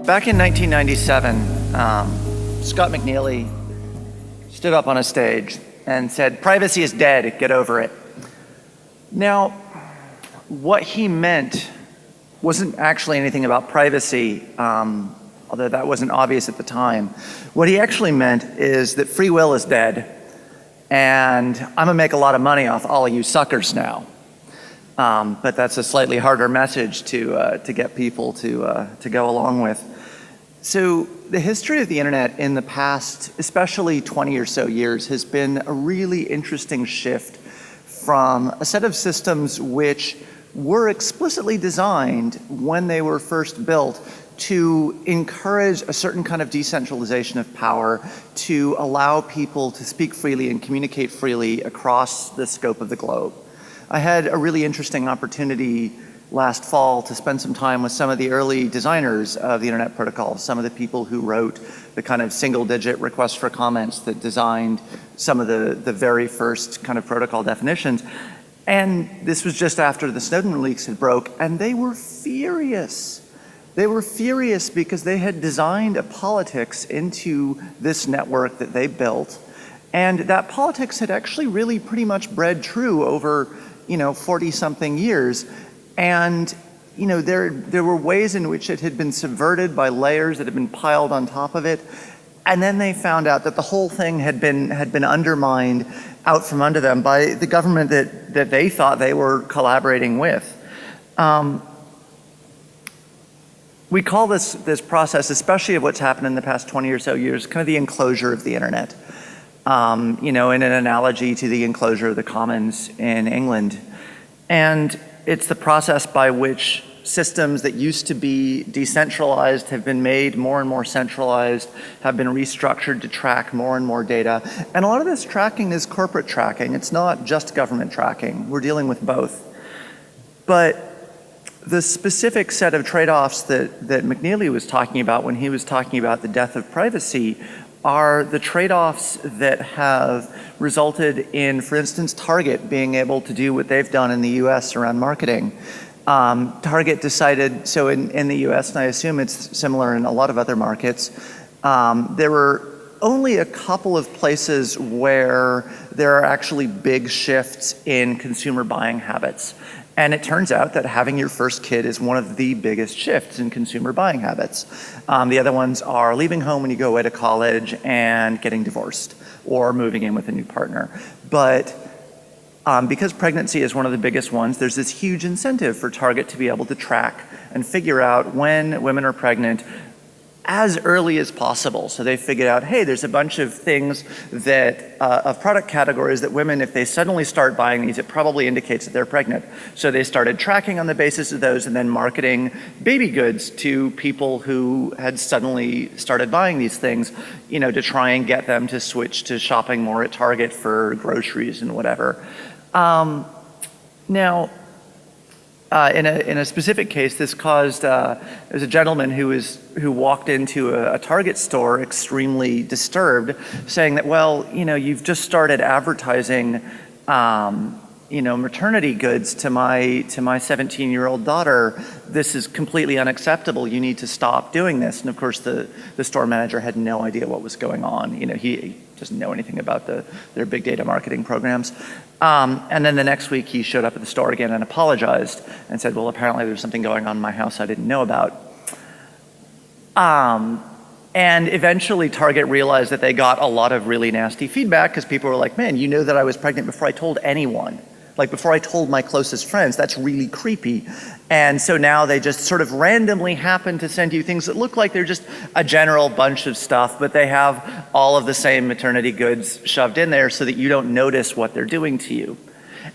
back in 1997, Scott McNealy stood up on a stage and said, "Privacy is dead, get over it." Now, what he meant wasn't actually anything about privacy, although that wasn't obvious at the time. What he actually meant is that free will is dead, and I'm gonna make a lot of money off all of you suckers now. But that's a slightly harder message to get people to go along with. So the history of the internet in the past, especially 20 or so years, has been a really interesting shift from a set of systems which were explicitly designed when they were first built to encourage a certain kind of decentralization of power, to allow people to speak freely and communicate freely across the scope of the globe. I had a really interesting opportunity last fall to spend some time with some of the early designers of the internet protocol, some of the people who wrote the kind of single-digit requests for comments that designed some of the very first kind of protocol definitions. And this was just after the Snowden leaks had broke, and they were furious. They were furious because they had designed a politics into this network that they built, and that politics had actually really pretty much bred true over 40-something years. And there were ways in which it had been subverted by layers that had been piled on top of it. And then they found out that the whole thing had been undermined out from under them by the government that they thought they were collaborating with. We call this process, especially of what's happened in the past 20 or so years, kind of the enclosure of the internet. In an analogy to the enclosure of the Commons in England. And it's the process by which systems that used to be decentralized have been made more and more centralized, have been restructured to track more and more data. And a lot of this tracking is corporate tracking. It's not just government tracking. We're dealing with both. But the specific set of trade-offs that McNealy was talking about when he was talking about the death of privacy are the trade-offs that have resulted in, for instance, Target being able to do what they've done in the US around marketing. Target decided, so in the US, and I assume it's similar in a lot of other markets, there were only a couple of places where there are actually big shifts in consumer buying habits. And it turns out that having your first kid is one of the biggest shifts in consumer buying habits. The other ones are leaving home when you go away to college and getting divorced or moving in with a new partner. But because pregnancy is one of the biggest ones, there's this huge incentive for Target to be able to track and figure out when women are pregnant as early as possible. So they figured out, hey, there's a bunch of things that, of product categories that women, if they suddenly start buying these, it probably indicates that they're pregnant. So they started tracking on the basis of those and then marketing baby goods to people who had suddenly started buying these things, to try and get them to switch to shopping more at Target for groceries and whatever. Now, in a specific case, this caused, there's a gentleman who walked into a Target store extremely disturbed, saying that, well, you've just started advertising, maternity goods to my 17-year-old daughter. This is completely unacceptable. You need to stop doing this. And of course, the store manager had no idea what was going on. He doesn't know anything about their big data marketing programs. And then the next week he showed up at the store again and apologized and said, well, apparently there's something going on in my house I didn't know about. And eventually Target realized that they got a lot of really nasty feedback because people were like, man, you know that I was pregnant before I told anyone. Like before I told my closest friends. That's really creepy. And so now they just sort of randomly happen to send you things that look like they're just a general bunch of stuff, but they have all of the same maternity goods shoved in there so that you don't notice what they're doing to you.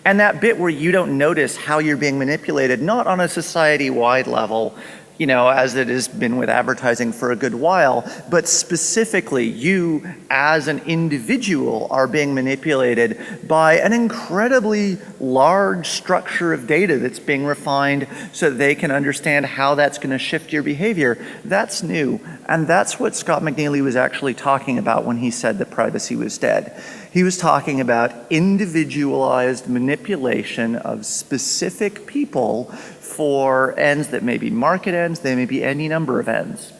And that bit where you don't notice how you're being manipulated, not on a society-wide level, as it has been with advertising for a good while, but specifically you as an individual are being manipulated by an incredibly large structure of data that's being refined so that they can understand how that's going to shift your behavior. That's new. And that's what Scott McNealy was actually talking about when he said that privacy was dead. He was talking about individualized manipulation of specific people for ends that may be market ends, they may be any number of ends.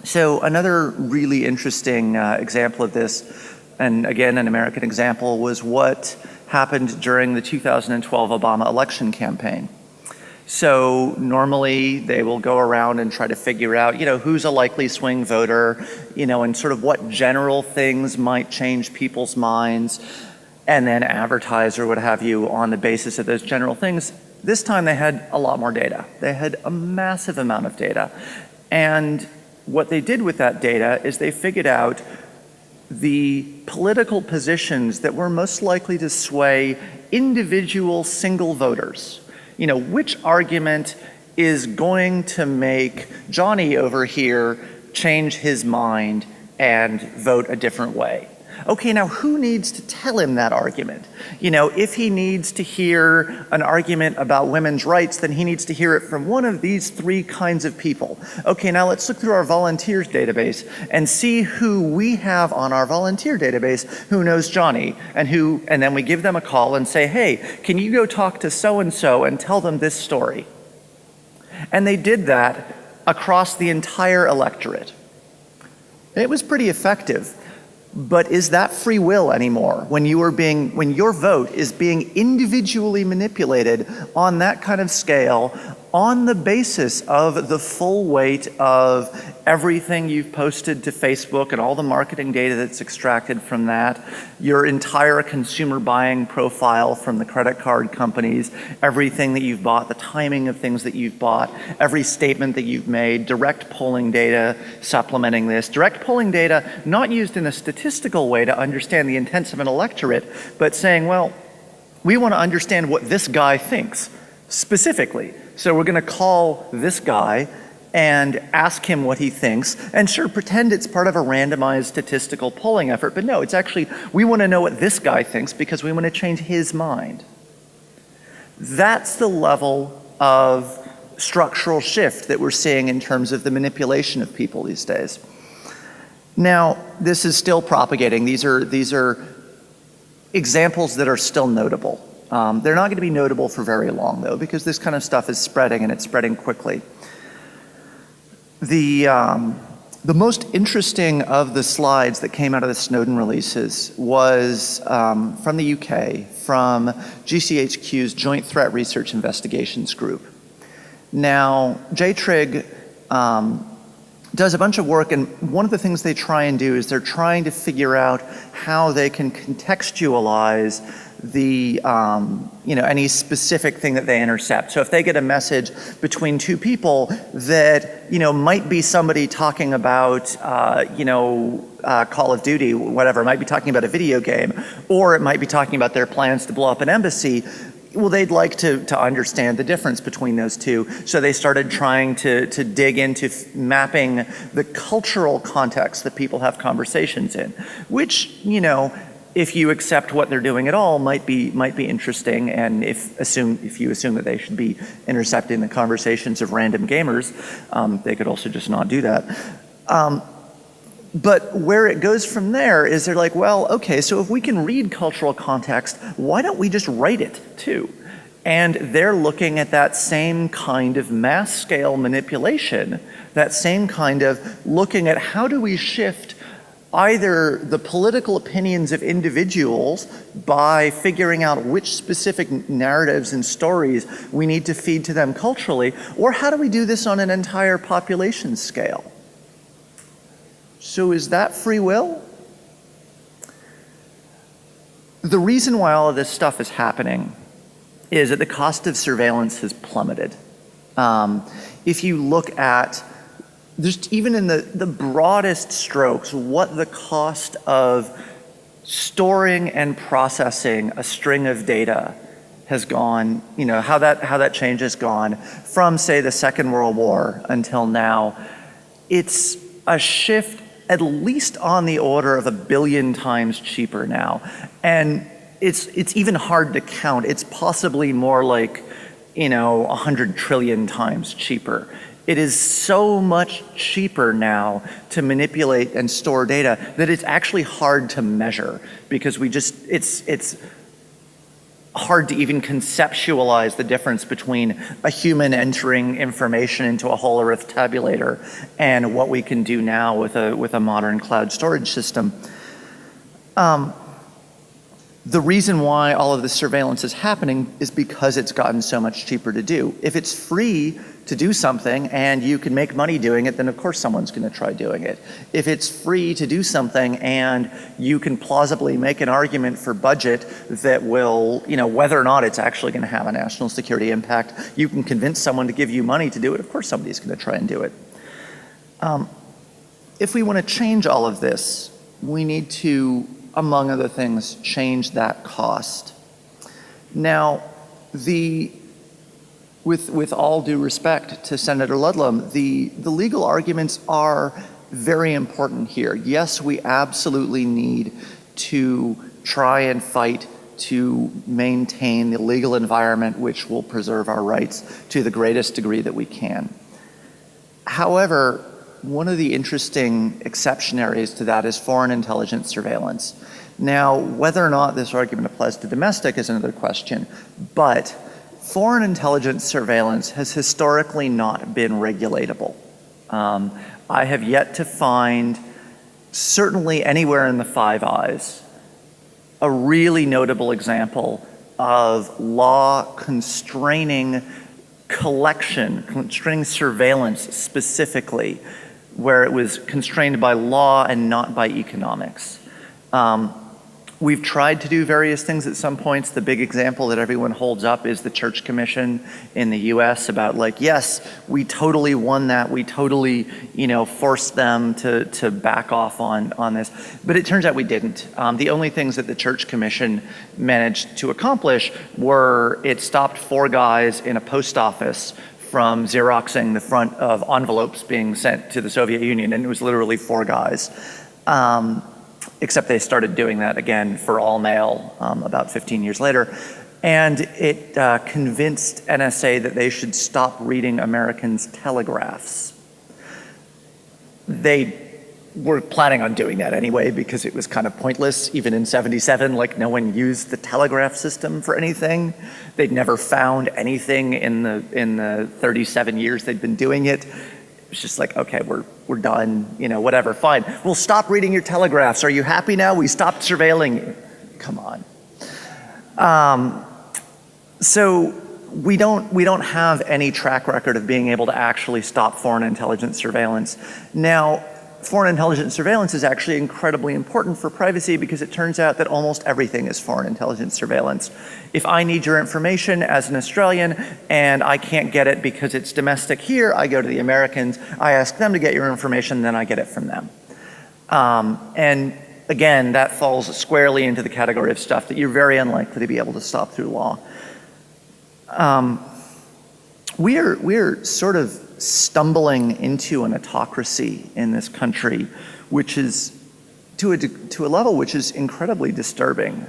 So another really interesting example of this, and again, an American example, was what happened during the 2012 Obama election campaign. So normally they will go around and try to figure out, who's a likely swing voter, and sort of what general things might change people's minds, and then advertise or what have you on the basis of those general things. This time they had a lot more data. They had a massive amount of data. And what they did with that data is they figured out the political positions that were most likely to sway individual single voters. Which argument is going to make Johnny over here change his mind and vote a different way? Okay, now who needs to tell him that argument? If he needs to hear an argument about women's rights, then he needs to hear it from one of these three kinds of people. Okay, now let's look through our volunteers database and see who we have on our volunteer database who knows Johnny, and then we give them a call and say, hey, can you go talk to so-and-so and tell them this story? And they did that across the entire electorate. And it was pretty effective. But is that free will anymore when your vote is being individually manipulated on that kind of scale, on the basis of the full weight of everything you've posted to Facebook and all the marketing data that's extracted from that, your entire consumer buying profile from the credit card companies, everything that you've bought, the timing of things that you've bought, every statement that you've made, direct polling data supplementing this. Direct polling data not used in a statistical way to understand the intents of an electorate, but saying, well, we want to understand what this guy thinks specifically. So we're going to call this guy and ask him what he thinks, and sure, pretend it's part of a randomized statistical polling effort, but no, it's actually, we want to know what this guy thinks because we want to change his mind. That's the level of structural shift that we're seeing in terms of the manipulation of people these days. Now, this is still propagating. These are examples that are still notable. They're not going to be notable for very long, though, because this kind of stuff is spreading, and it's spreading quickly. The most interesting of the slides that came out of the Snowden releases was from the UK, from GCHQ's Joint Threat Research Investigations Group. Now, JTRIG does a bunch of work, and one of the things they try and do is they're trying to figure out how they can contextualize the any specific thing that they intercept. So if they get a message between two people that might be somebody talking about Call of Duty, whatever, it might be talking about a video game, or it might be talking about their plans to blow up an embassy. Well, they'd like to understand the difference between those two. So they started trying to dig into mapping the cultural context that people have conversations in, which, if you accept what they're doing at all, might be interesting. And if you assume that they should be intercepting the conversations of random gamers, they could also just not do that. But where it goes from there is they're like, well, okay, so if we can read cultural context, why don't we just write it too? And they're looking at that same kind of mass scale manipulation, that same kind of looking at how do we shift either the political opinions of individuals by figuring out which specific narratives and stories we need to feed to them culturally, or how do we do this on an entire population scale? So is that free will? The reason why all of this stuff is happening is that the cost of surveillance has plummeted. If you look at, just even in the broadest strokes, what the cost of storing and processing a string of data has gone, how that change has gone from, say, the Second World War until now, it's a shift at least on the order of 1 billion times cheaper now. And it's even hard to count. It's possibly more like, 100 trillion times cheaper. It is so much cheaper now to manipulate and store data that it's actually hard to measure, because hard to even conceptualize the difference between a human entering information into a whole earth tabulator and what we can do now with a modern cloud storage system. The reason why all of this surveillance is happening is because it's gotten so much cheaper to do. If it's free to do something and you can make money doing it, then of course someone's going to try doing it. If it's free to do something and you can plausibly make an argument for budget that will, whether or not it's actually going to have a national security impact, you can convince someone to give you money to do it, of course somebody's going to try and do it. If we want to change all of this, we need to, among other things, change that cost. Now, with all due respect to Senator Ludlam, the legal arguments are very important here. Yes, we absolutely need to try and fight to maintain the legal environment which will preserve our rights to the greatest degree that we can. However, one of the interesting exception areas to that is foreign intelligence surveillance. Now, whether or not this argument applies to domestic is another question, but foreign intelligence surveillance has historically not been regulatable. I have yet to find, certainly anywhere in the Five Eyes, a really notable example of law constraining surveillance specifically, where it was constrained by law and not by economics. We've tried to do various things at some points. The big example that everyone holds up is the Church Commission in the US about yes, we totally won that. We totally, forced them to back off on this. But it turns out we didn't. The only things that the Church Commission managed to accomplish were it stopped 4 guys in a post office from Xeroxing the front of envelopes being sent to the Soviet Union, and it was literally 4 guys. Except they started doing that again for all mail about 15 years later. And it convinced NSA that they should stop reading Americans' telegraphs. They were planning on doing that anyway because it was kind of pointless. Even in '77, no one used the telegraph system for anything. They'd never found anything in the 37 years they'd been doing it. It's just okay, we're done, whatever, fine. We'll stop reading your telegraphs. Are you happy now? We stopped surveilling you. Come on. So we don't have any track record of being able to actually stop foreign intelligence surveillance. Now, foreign intelligence surveillance is actually incredibly important for privacy because it turns out that almost everything is foreign intelligence surveillance. If I need your information as an Australian and I can't get it because it's domestic here, I go to the Americans, I ask them to get your information, then I get it from them. And again, that falls squarely into the category of stuff that you're very unlikely to be able to stop through law. We're sort of stumbling into an autocracy in this country, which is to a level which is incredibly disturbing.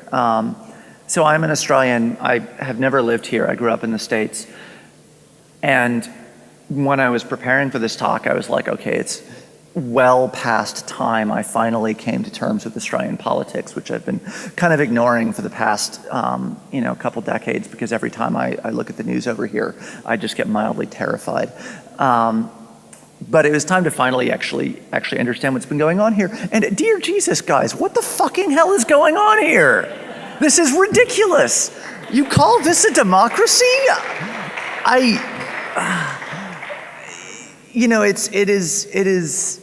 So I'm an Australian. I have never lived here. I grew up in the States. And when I was preparing for this talk, I was like, okay, it's well past time I finally came to terms with Australian politics, which I've been kind of ignoring for the past couple decades, because every time I look at the news over here, I just get mildly terrified. But it was time to finally actually understand what's been going on here. And dear Jesus, guys, what the fucking hell is going on here? This is ridiculous. You call this a democracy? It is,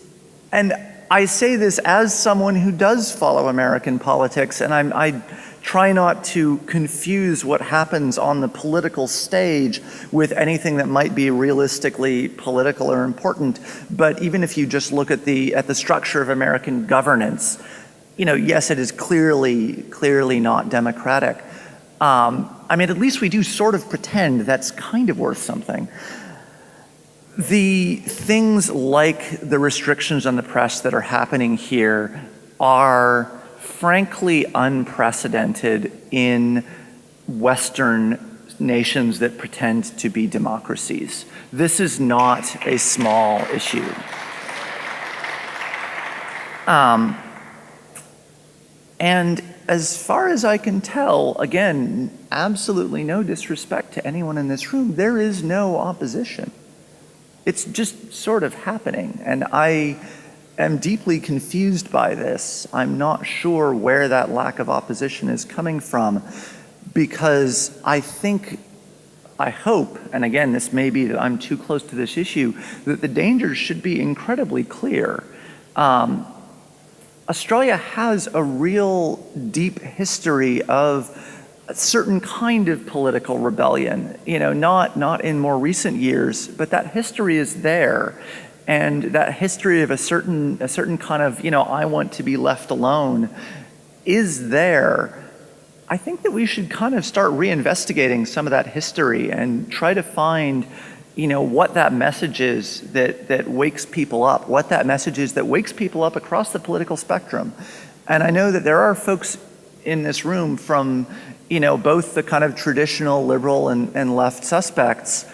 and I say this as someone who does follow American politics, and I try not to confuse what happens on the political stage with anything that might be realistically political or important. But even if you just look at the structure of American governance, yes, it is clearly not democratic. At least we do sort of pretend that's kind of worth something. The things like the restrictions on the press that are happening here are frankly unprecedented in Western nations that pretend to be democracies. This is not a small issue. And as far as I can tell, again, absolutely no disrespect to anyone in this room, there is no opposition. It's just sort of happening, and I am deeply confused by this. I'm not sure where that lack of opposition is coming from, because I hope, and again, this may be that I'm too close to this issue, that the dangers should be incredibly clear. Australia has a real deep history of a certain kind of political rebellion, not in more recent years, but that history is there. And that history of a certain kind of, I want to be left alone is there. I think that we should kind of start reinvestigating some of that history and try to find, what that message is that wakes people up, what that message is that wakes people up across the political spectrum. And I know that there are folks in this room from, both the kind of traditional liberal and left suspects,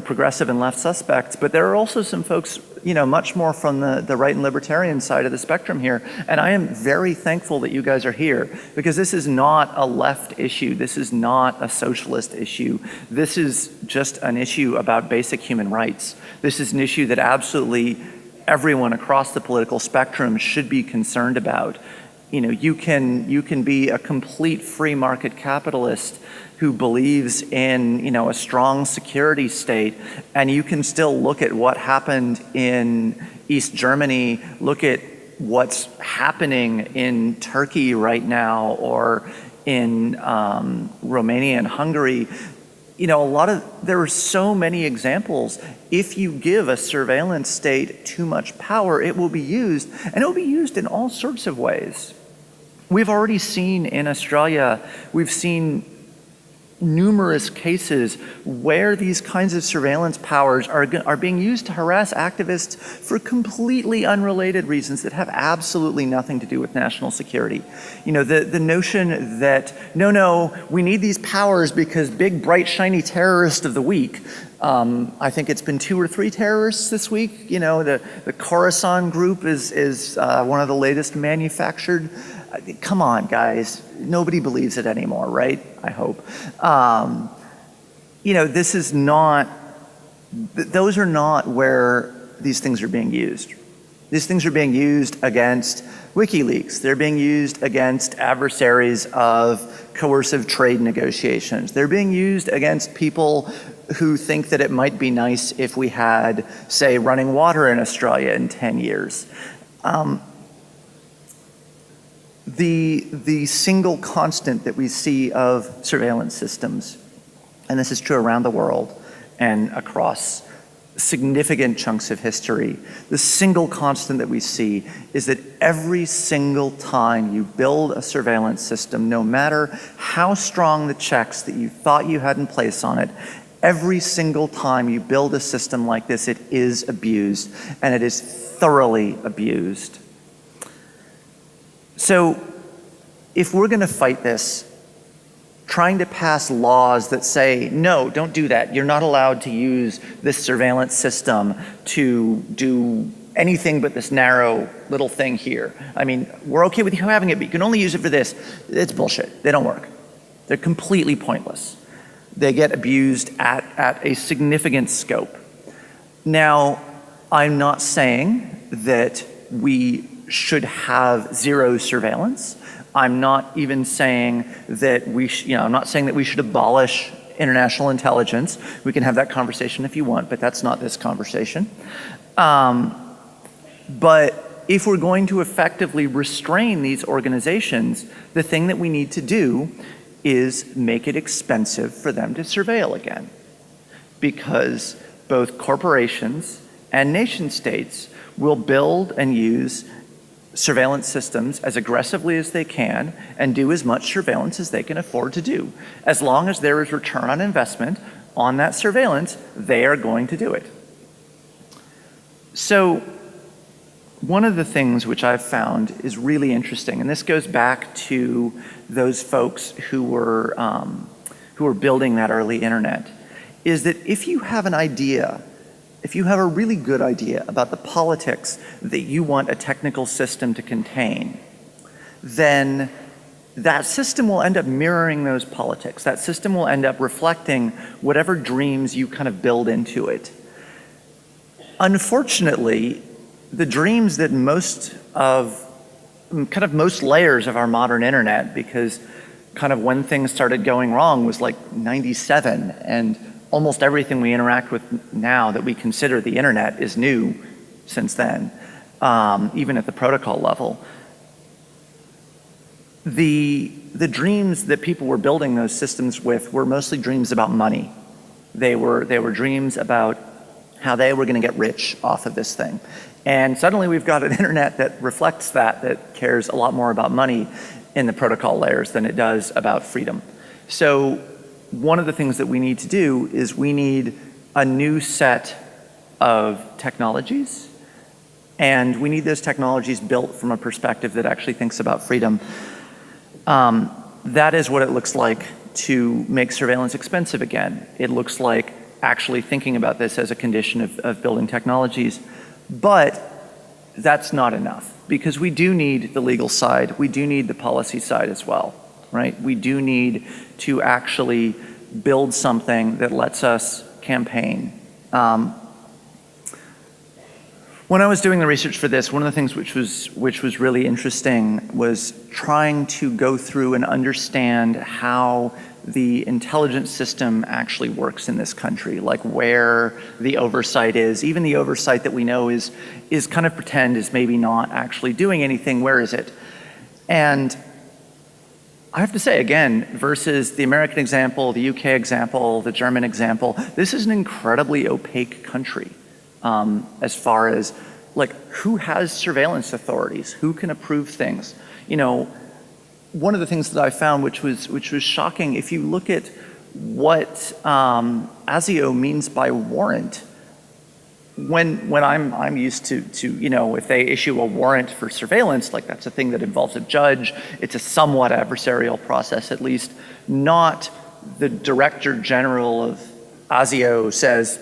progressive and left suspects, but there are also some folks, much more from the right and libertarian side of the spectrum here. And I am very thankful that you guys are here, because this is not a left issue. This is not a socialist issue. This is just an issue about basic human rights. This is an issue that absolutely everyone across the political spectrum should be concerned about. You can be a complete free market capitalist who believes in, a strong security state, and you can still look at what happened in East Germany, look at what's happening in Turkey right now, or in Romania and Hungary. There are so many examples. If you give a surveillance state too much power, it will be used, and it will be used in all sorts of ways. We've already seen in Australia, we've seen numerous cases where these kinds of surveillance powers are being used to harass activists for completely unrelated reasons that have absolutely nothing to do with national security. The notion that, no, we need these powers because big, bright, shiny terrorist of the week. I think it's been 2 or 3 terrorists this week. The Khorasan group is one of the latest manufactured. Come on, guys. Nobody believes it anymore, right? I hope. This is not, those are not where these things are being used. These things are being used against WikiLeaks. They're being used against adversaries of coercive trade negotiations. They're being used against people who think that it might be nice if we had, say, running water in Australia in 10 years. The single constant that we see of surveillance systems, and this is true around the world and across significant chunks of history, the single constant that we see is that every single time you build a surveillance system, no matter how strong the checks that you thought you had in place on it, every single time you build a system like this, it is abused, and it is thoroughly abused. So if we're going to fight this, trying to pass laws that say, no, don't do that. You're not allowed to use this surveillance system to do anything but this narrow little thing here. I mean, we're okay with you having it, but you can only use it for this. It's bullshit. They don't work. They're completely pointless. They get abused at a significant scope. Now, I'm not saying that we should have zero surveillance. I'm not even saying that I'm not saying that we should abolish international intelligence. We can have that conversation if you want, but that's not this conversation. But if we're going to effectively restrain these organizations, the thing that we need to do is make it expensive for them to surveil again. Because both corporations and nation states will build and use surveillance systems as aggressively as they can and do as much surveillance as they can afford to do. As long as there is return on investment on that surveillance, they are going to do it. So one of the things which I've found is really interesting, and this goes back to those folks who were building that early internet, is that if you have an idea, if you have a really good idea about the politics that you want a technical system to contain, then that system will end up mirroring those politics. That system will end up reflecting whatever dreams you kind of build into it. Unfortunately, the dreams that most layers of our modern internet, because kind of when things started going wrong was like 97, and almost everything we interact with now that we consider the internet is new since then, even at the protocol level. The dreams that people were building those systems with were mostly dreams about money. They were dreams about how they were going to get rich off of this thing. And suddenly we've got an internet that reflects that cares a lot more about money in the protocol layers than it does about freedom. So one of the things that we need to do is we need a new set of technologies, and we need those technologies built from a perspective that actually thinks about freedom. That is what it looks like to make surveillance expensive again. It looks like actually thinking about this as a condition of building technologies. But that's not enough, because we do need the legal side. We do need the policy side as well, right? We do need to actually build something that lets us campaign. When I was doing the research for this, one of the things which was really interesting was trying to go through and understand how the intelligence system actually works in this country, like where the oversight is. Even the oversight that we know is kind of pretend, is maybe not actually doing anything. Where is it? And I have to say, again, versus the American example, the UK example, the German example, this is an incredibly opaque country. As far as like who has surveillance authorities, who can approve things. You know, one of the things that I found which was shocking, if you look at what ASIO means by warrant, when I'm used to you know, if they issue a warrant for surveillance, like that's a thing that involves a judge, it's a somewhat adversarial process, at least. Not the Director General of ASIO says,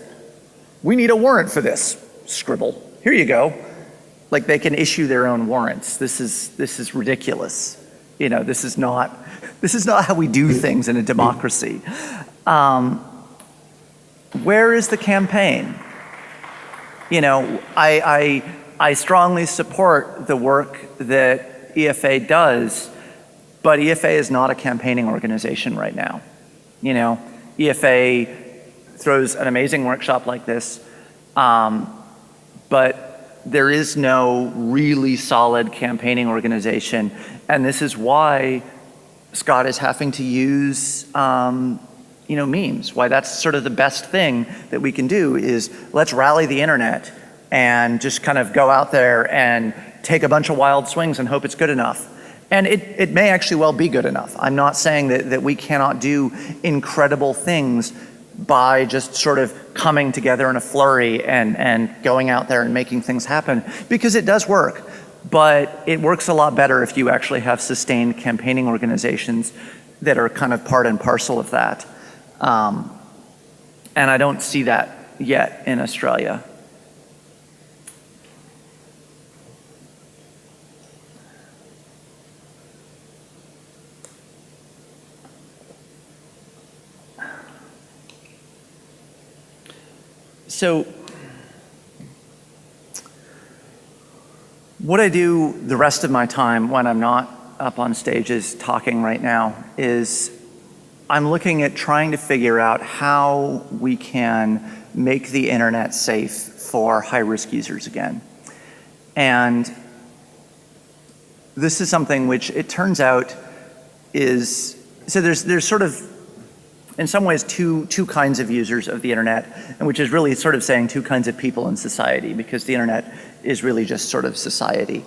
we need a warrant for this. Scribble. Here you go. Like they can issue their own warrants. This is ridiculous. You know, this is not how we do things in a democracy. Where is the campaign? You know, I strongly support the work that EFA does, but EFA is not a campaigning organization right now. You know, EFA throws an amazing workshop like this, but there is no really solid campaigning organization, and this is why Scott is having to use you know, memes. Why that's sort of the best thing that we can do is let's rally the internet and just kind of go out there and take a bunch of wild swings and hope it's good enough. And it may actually well be good enough. I'm not saying that we cannot do incredible things by just sort of coming together in a flurry and going out there and making things happen, because it does work. But it works a lot better if you actually have sustained campaigning organizations that are kind of part and parcel of that. And I don't see that yet in Australia. So what I do the rest of my time when I'm not up on stages talking right now is I'm looking at trying to figure out how we can make the internet safe for high-risk users again. And this is something which it turns out is, so there's sort of, in some ways, two kinds of users of the internet, and which is really sort of saying two kinds of people in society, because the internet is really just sort of society.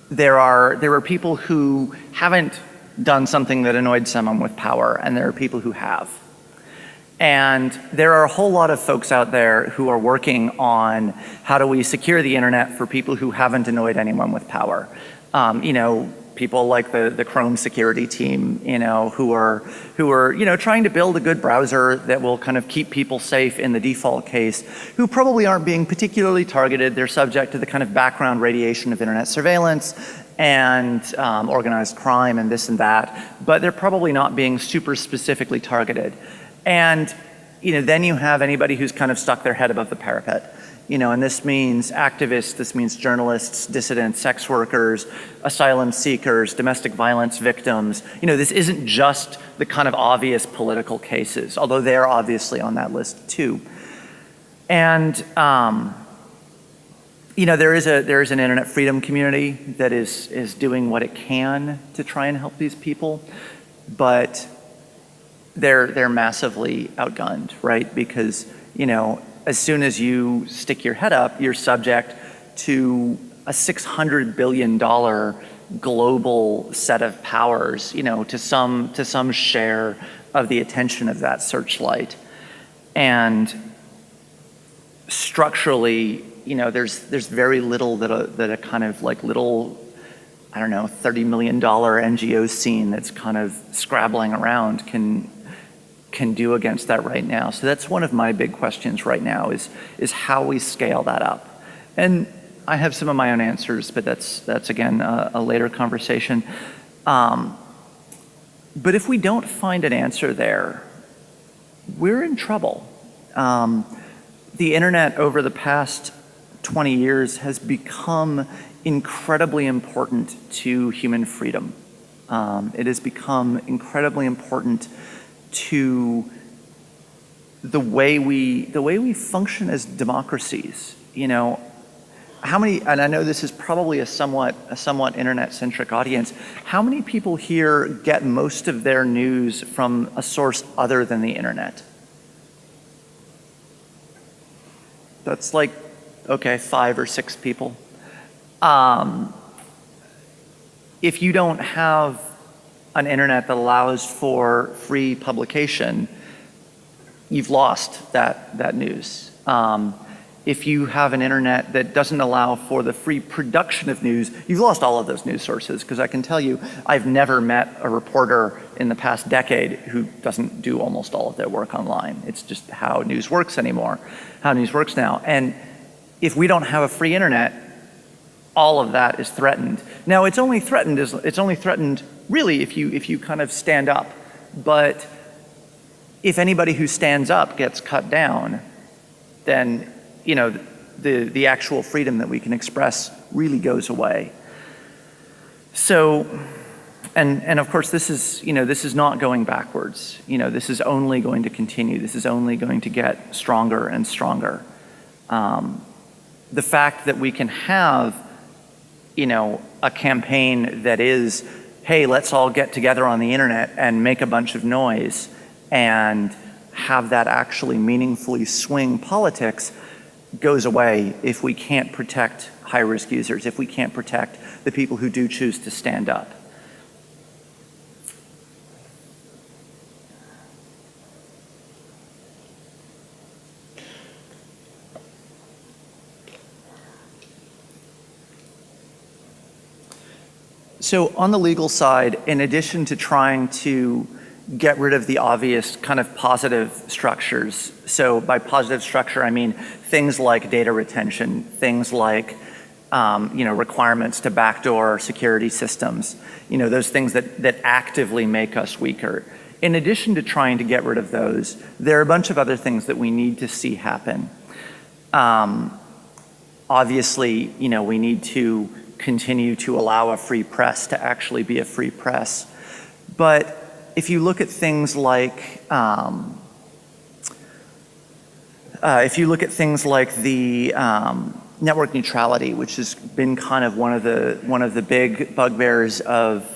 There are people who haven't done something that annoyed someone with power, and there are people who have. And there are a whole lot of folks out there who are working on how do we secure the internet for people who haven't annoyed anyone with power. You know, people like the Chrome security team, you know, who are you know, trying to build a good browser that will kind of keep people safe in the default case, who probably aren't being particularly targeted. They're subject to the kind of background radiation of internet surveillance, and organized crime and this and that, but they're probably not being super specifically targeted. And then you have anybody who's kind of stuck their head above the parapet. And this means activists, this means journalists, dissidents, sex workers, asylum seekers, domestic violence victims. This isn't just the kind of obvious political cases, although they're obviously on that list too. And there is an internet freedom community that is doing what it can to try and help these people, but they're massively outgunned, right? Because as soon as you stick your head up, you're subject to a $600 billion global set of powers, to some share of the attention of that searchlight. And structurally, there's very little that a kind of like little, I don't know, $30 million NGO scene that's kind of scrabbling around can do against that right now. So that's one of my big questions right now is how we scale that up. And I have some of my own answers, but that's again a later conversation. But if we don't find an answer there, we're in trouble. The internet over the past 20 years has become incredibly important to human freedom. It has become incredibly important to the way we function as democracies. How many, and I know this is probably a somewhat internet-centric audience, how many people here get most of their news from a source other than the internet? That's like, okay, 5 or 6 people. If you don't have an internet that allows for free publication, you've lost that news. If you have an internet that doesn't allow for the free production of news, you've lost all of those news sources, because I can tell you, I've never met a reporter in the past decade who doesn't do almost all of their work online. It's just how news works anymore, how news works now. And if we don't have a free internet, all of that is threatened. Now, it's only threatened really if you kind of stand up. But if anybody who stands up gets cut down, then the actual freedom that we can express really goes away. So, and of course this is not going backwards. This is only going to continue. This is only going to get stronger and stronger. The fact that we can have a campaign that is, hey, let's all get together on the internet and make a bunch of noise and have that actually meaningfully swing politics, goes away if we can't protect high-risk users, if we can't protect the people who do choose to stand up. So on the legal side, in addition to trying to get rid of the obvious kind of positive structures, so by positive structure I mean things like data retention, things like requirements to backdoor security systems, those things that actively make us weaker. In addition to trying to get rid of those, there are a bunch of other things that we need to see happen. Obviously, we need to continue to allow a free press to actually be a free press. But if you look at things like the network neutrality, which has been kind of one of the big bugbears of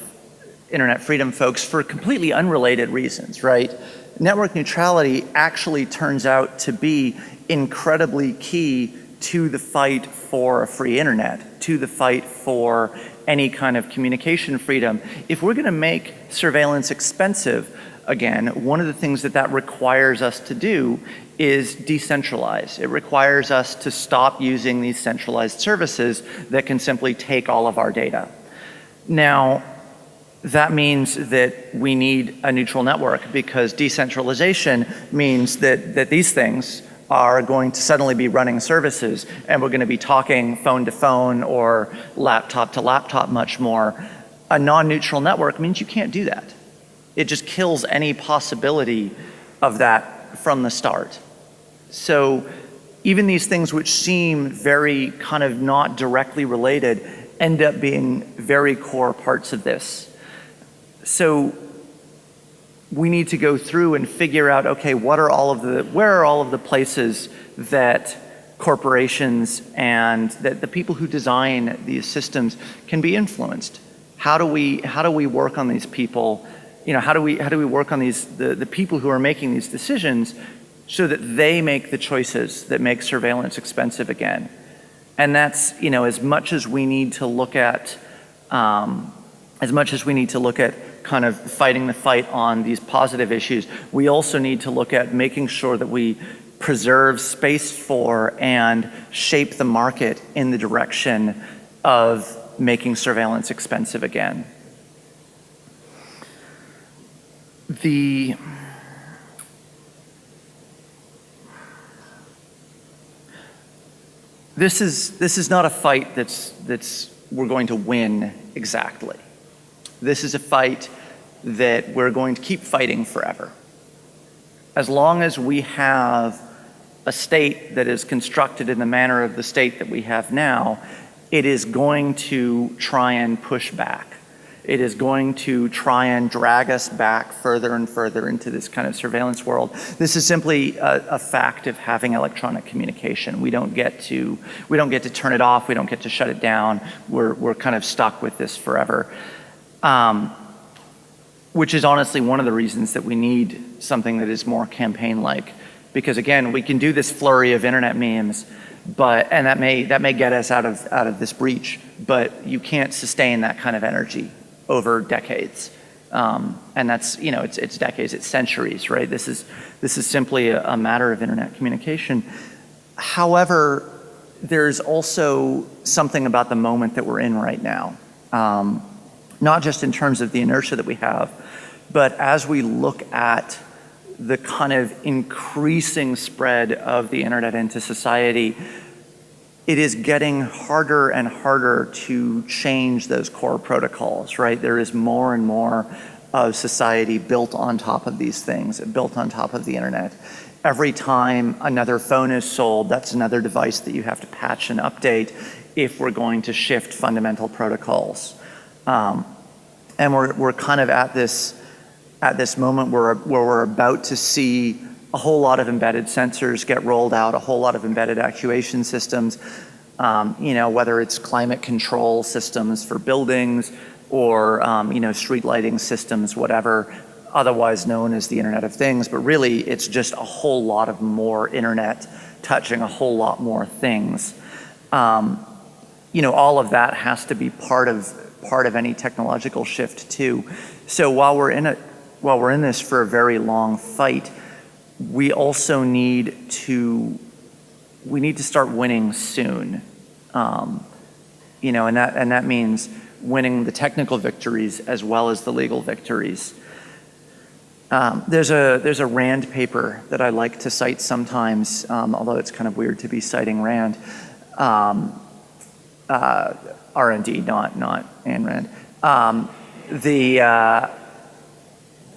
internet freedom folks for completely unrelated reasons, right? Network neutrality actually turns out to be incredibly key to the fight for a free internet, to the fight for any kind of communication freedom. If we're gonna make surveillance expensive, again, one of the things that requires us to do is decentralize. It requires us to stop using these centralized services that can simply take all of our data. Now, that means that we need a neutral network, because decentralization means that these things are going to suddenly be running services, and we're going to be talking phone to phone or laptop to laptop much more. A non-neutral network means you can't do that. It just kills any possibility of that from the start. So even these things which seem very kind of not directly related end up being very core parts of this. So we need to go through and figure out, okay, where are all of the places that corporations and that the people who design these systems can be influenced? How do we work on these people? How do we work on the people who are making these decisions so that they make the choices that make surveillance expensive again? And that's, as much as we need to look at kind of fighting the fight on these positive issues, we also need to look at making sure that we preserve space for and shape the market in the direction of making surveillance expensive again. This is not a fight that's we're going to win exactly. This is a fight that we're going to keep fighting forever. As long as we have a state that is constructed in the manner of the state that we have now, it is going to try and push back. It is going to try and drag us back further and further into this kind of surveillance world. This is simply a fact of having electronic communication. We don't get to turn it off. We don't get to shut it down. We're kind of stuck with this forever. Which is honestly one of the reasons that we need something that is more campaign-like. Because again, we can do this flurry of internet memes, and that may get us out of this breach, but you can't sustain that kind of energy over decades. And that's, it's decades, it's centuries, right? This is simply a matter of internet communication. However, there's also something about the moment that we're in right now. Not just in terms of the inertia that we have, but as we look at the kind of increasing spread of the internet into society, it is getting harder and harder to change those core protocols, right? There is more and more of society built on top of these things, built on top of the internet. Every time another phone is sold, that's another device that you have to patch and update if we're going to shift fundamental protocols. And we're kind of at this moment where we're about to see a whole lot of embedded sensors get rolled out, a whole lot of embedded actuation systems, whether it's climate control systems for buildings or street lighting systems, whatever, otherwise known as the Internet of Things. But really, it's just a whole lot of more internet touching a whole lot more things. All of that has to be part of any technological shift too. So while we're in this for a very long fight, we also need to start winning soon. And that means winning the technical victories as well as the legal victories. There's a Rand paper that I like to cite sometimes, although it's kind of weird to be citing Rand. R&D, not Ayn Rand.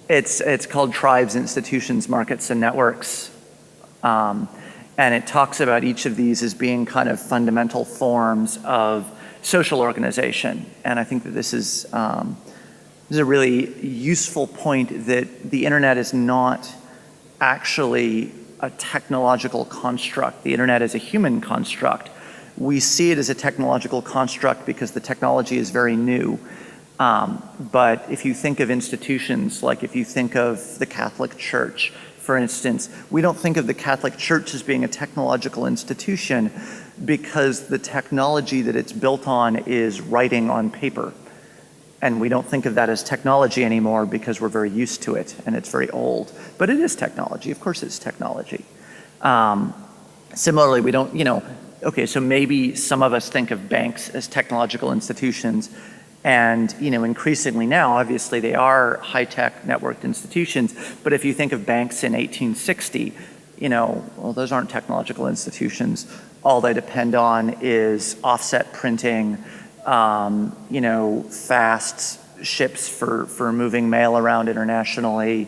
It's called Tribes, Institutions, Markets, and Networks. And it talks about each of these as being kind of fundamental forms of social organization. And I think that this is a really useful point, that the internet is not actually a technological construct. The internet is a human construct. We see it as a technological construct because the technology is very new. But if you think of institutions, like if you think of the Catholic Church, for instance, we don't think of the Catholic Church as being a technological institution because the technology that it's built on is writing on paper. And we don't think of that as technology anymore because we're very used to it and it's very old. But it is technology. Of course it's technology. Similarly, we don't, okay, so maybe some of us think of banks as technological institutions, and increasingly now, obviously, they are high-tech networked institutions. But if you think of banks in 1860, well, those aren't technological institutions. All they depend on is offset printing, fast ships for moving mail around internationally,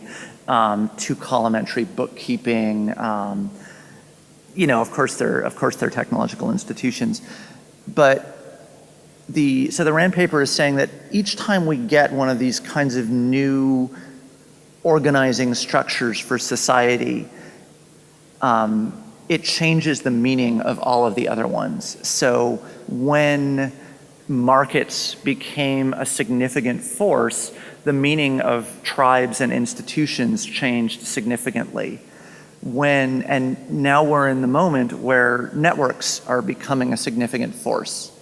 two-column entry bookkeeping. Of course they're technological institutions, but the Rand paper is saying that each time we get one of these kinds of new organizing structures for society, it changes the meaning of all of the other ones. So when markets became a significant force, the meaning of tribes and institutions changed significantly. And now we're in the moment where networks are becoming a significant force.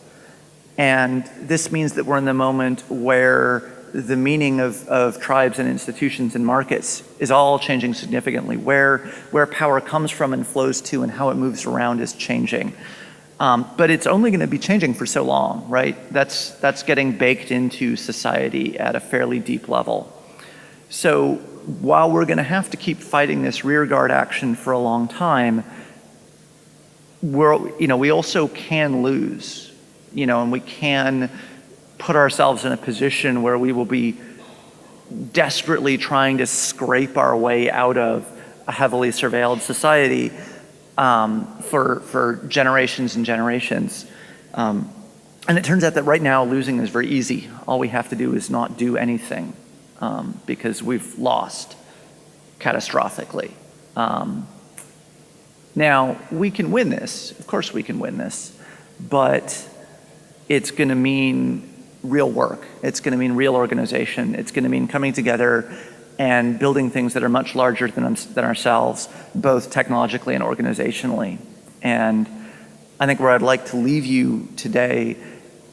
And this means that we're in the moment where the meaning of tribes and institutions and markets is all changing significantly. Where power comes from and flows to and how it moves around is changing. But it's only going to be changing for so long, right? That's getting baked into society at a fairly deep level. So while we're going to have to keep fighting this rearguard action for a long time, we also can lose, and we can put ourselves in a position where we will be desperately trying to scrape our way out of a heavily surveilled society for generations and generations. And it turns out that right now losing is very easy. All we have to do is not do anything because we've lost catastrophically. Now, we can win this. Of course we can win this. But it's going to mean real work. It's going to mean real organization. It's going to mean coming together and building things that are much larger than ourselves, both technologically and organizationally. And I think where I'd like to leave you today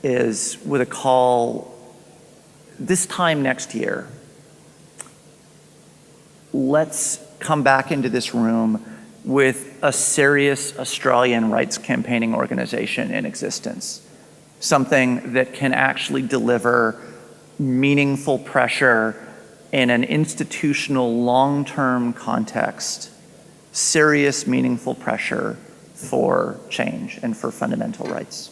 is with a call. This time next year, let's come back into this room with a serious Australian rights campaigning organization in existence. Something that can actually deliver meaningful pressure in an institutional long-term context, serious meaningful pressure for change and for fundamental rights.